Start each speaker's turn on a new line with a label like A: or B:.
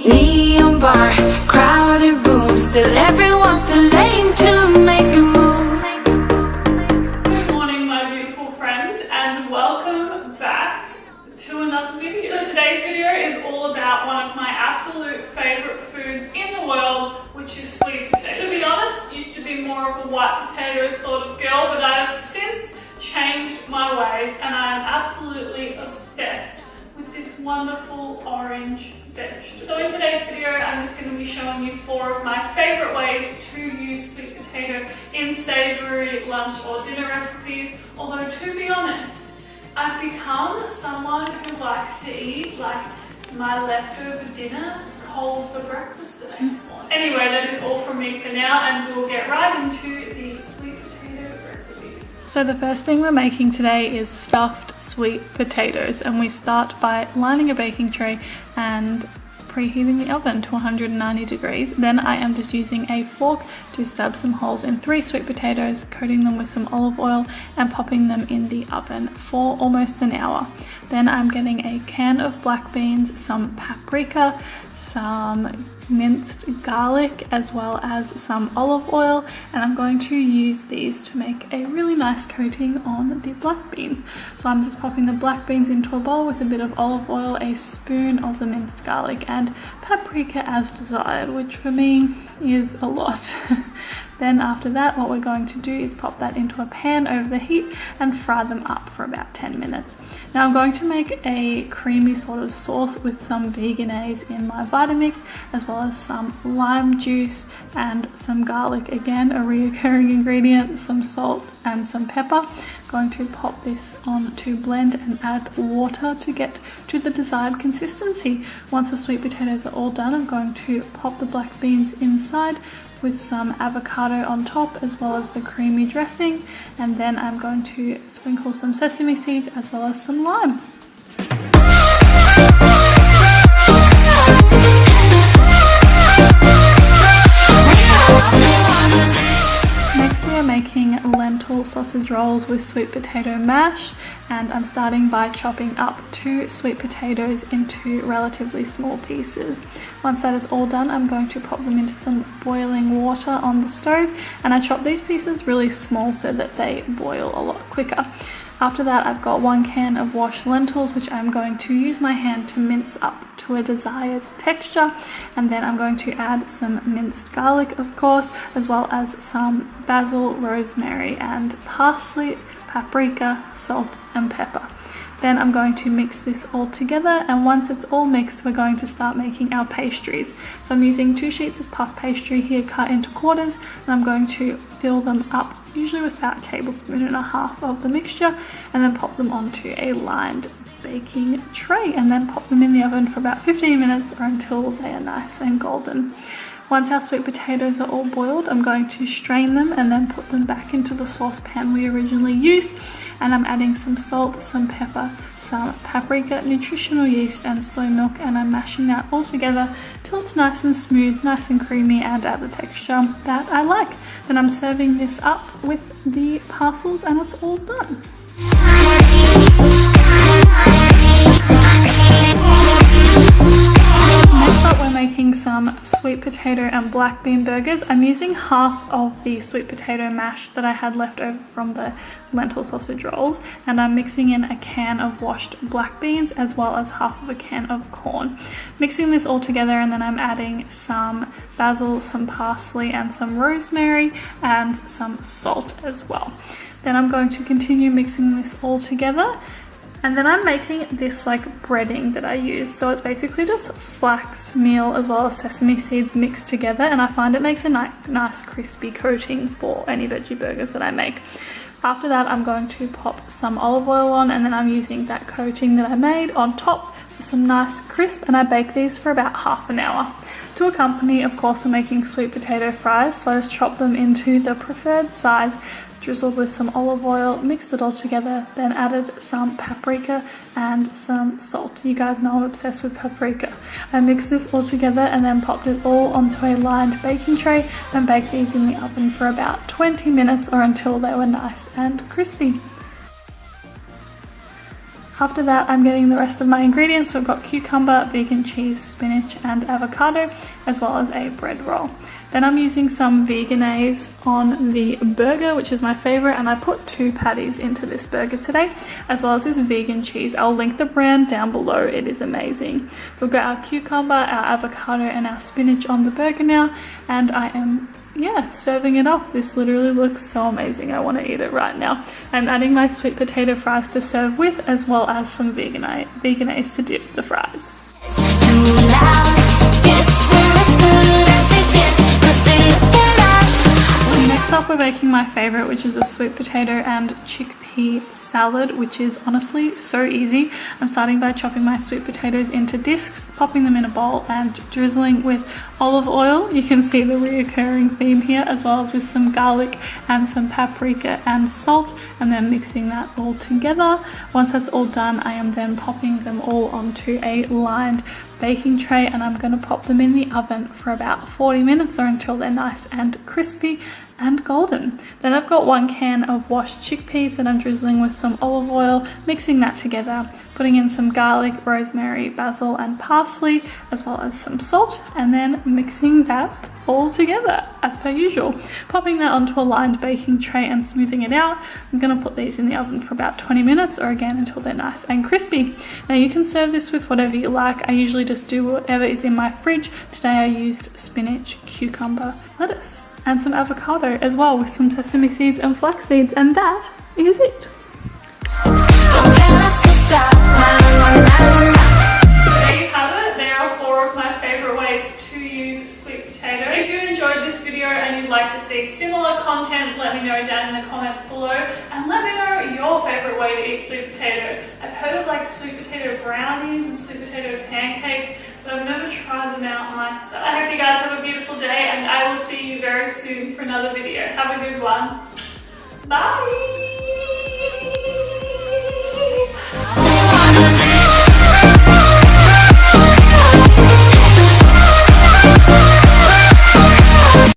A: neon bar, crowded room, still everyone's too lame to make a move.
B: Good morning, my beautiful friends, and welcome back to another video. So today's video is all about one of my absolute favorite foods in the world, which is sweet potato. To be honest, used to be more of a white potato sort of girl, but I have since changed my ways and I am absolutely obsessed with this wonderful orange vegetable. So in today's video, I'm just going to be showing you 4 of my favorite ways to use sweet potato in savory lunch or dinner recipes. Although to be honest, I've become someone who likes to eat like my leftover dinner cold for breakfast the next morning. Anyway, that is all from me for now, and we'll get right into the sweet potato recipes. So the first thing we're making today is stuffed sweet potatoes, and we start by lining a baking tray and preheating the oven to 190 degrees. Then I am just using a fork to stab some holes in 3 sweet potatoes, coating them with some olive oil and popping them in the oven for almost an hour. Then I'm getting a can of black beans, some paprika, some minced garlic, as well as some olive oil, and I'm going to use these to make a really nice coating on the black beans. So I'm just popping the black beans into a bowl with a bit of olive oil, a spoon of the minced garlic, and paprika as desired, which for me is a lot. Then after that, what we're going to do is pop that into a pan over the heat and fry them up for about 10 minutes. Now I'm going to make a creamy sort of sauce with some Vegenaise in my Vitamix, as well as some lime juice and some garlic, again a reoccurring ingredient, some salt and some pepper. I'm going to pop this on to blend and add water to get to the desired consistency. Once the sweet potatoes are all done, I'm going to pop the black beans inside with some avocado on top, as well as the creamy dressing, and then I'm going to sprinkle some sesame seeds as well as some lime. Next we are making lentil sausage rolls with sweet potato mash, and I'm starting by chopping up 2 sweet potatoes into relatively small pieces. Once that is all done, I'm going to pop them into some boiling water on the stove, and I chop these pieces really small so that they boil a lot quicker. After that, I've got 1 can of washed lentils, which I'm going to use my hand to mince up to a desired texture, and then I'm going to add some minced garlic, of course, as well as some basil, rosemary, and parsley, paprika, salt and pepper. Then I'm going to mix this all together, and once it's all mixed, we're going to start making our pastries. So I'm using 2 sheets of puff pastry here cut into quarters, and I'm going to fill them up, usually with about 1.5 tablespoons of the mixture, and then pop them onto a lined baking tray, and then pop them in the oven for about 15 minutes or until they are nice and golden. Once our sweet potatoes are all boiled, I'm going to strain them and then put them back into the saucepan we originally used, and I'm adding some salt, some pepper, some paprika, nutritional yeast and soy milk, and I'm mashing that all together till it's nice and smooth, nice and creamy, and at the texture that I like. Then I'm serving this up with the parcels, and it's all done. Next up, we're making some sweet potato and black bean burgers. I'm using half of the sweet potato mash that I had left over from the lentil sausage rolls, and I'm mixing in a can of washed black beans as well as half of a can of corn. Mixing this all together, and then I'm adding some basil, some parsley and some rosemary, and some salt as well. Then I'm going to continue mixing this all together. And then I'm making this like breading that I use. So it's basically just flax meal as well as sesame seeds mixed together, and I find it makes a nice crispy coating for any veggie burgers that I make. After that, I'm going to pop some olive oil on, and then I'm using that coating that I made on top for some nice crisp, and I bake these for about half an hour. To accompany, of course, we're making sweet potato fries, so I just chop them into the preferred size, drizzled with some olive oil, mixed it all together, then added some paprika and some salt. You guys know I'm obsessed with paprika. I mixed this all together and then popped it all onto a lined baking tray and baked these in the oven for about 20 minutes or until they were nice and crispy. After that, I'm getting the rest of my ingredients. We've got cucumber, vegan cheese, spinach, and avocado, as well as a bread roll. Then I'm using some Vegenaise on the burger, which is my favorite, and I put 2 patties into this burger today, as well as this vegan cheese. I'll link the brand down below. It is amazing. We've got our cucumber, our avocado, and our spinach on the burger now, and I am serving it up. This literally looks so amazing. I want to eat it right now. I'm adding my sweet potato fries to serve with, as well as some Vegenaise to dip the fries. Next up, we're making my favorite, which is a sweet potato and chickpea salad, which is honestly so easy. I'm starting by chopping my sweet potatoes into discs, popping them in a bowl, and drizzling with olive oil. You can see the reoccurring theme here, as well as with some garlic and some paprika and salt, and then mixing that all together. Once that's all done, I am then popping them all onto a lined baking tray, and I'm going to pop them in the oven for about 40 minutes or until they're nice and crispy and golden. Then I've got 1 can of washed chickpeas that I'm drizzling with some olive oil, mixing that together, putting in some garlic, rosemary, basil, and parsley, as well as some salt, and then mixing that all together as per usual. Popping that onto a lined baking tray and smoothing it out. I'm going to put these in the oven for about 20 minutes or again until they're nice and crispy. Now you can serve this with whatever you like. I usually just do whatever is in my fridge. Today I used spinach, cucumber, lettuce, and some avocado as well, with some sesame seeds and flax seeds, and that is it. There you have it. There are 4 of my favorite ways to use sweet potato. If you enjoyed this video and you'd like to see similar content, let me know down in the comments below, and let me know your favorite way to eat sweet potato. I've heard of like sweet potato brownies and sweet potato pancakes, but I've never tried them out myself. I hope you guys have a beautiful day, and I will see you very soon for another video. Have a good one. Bye!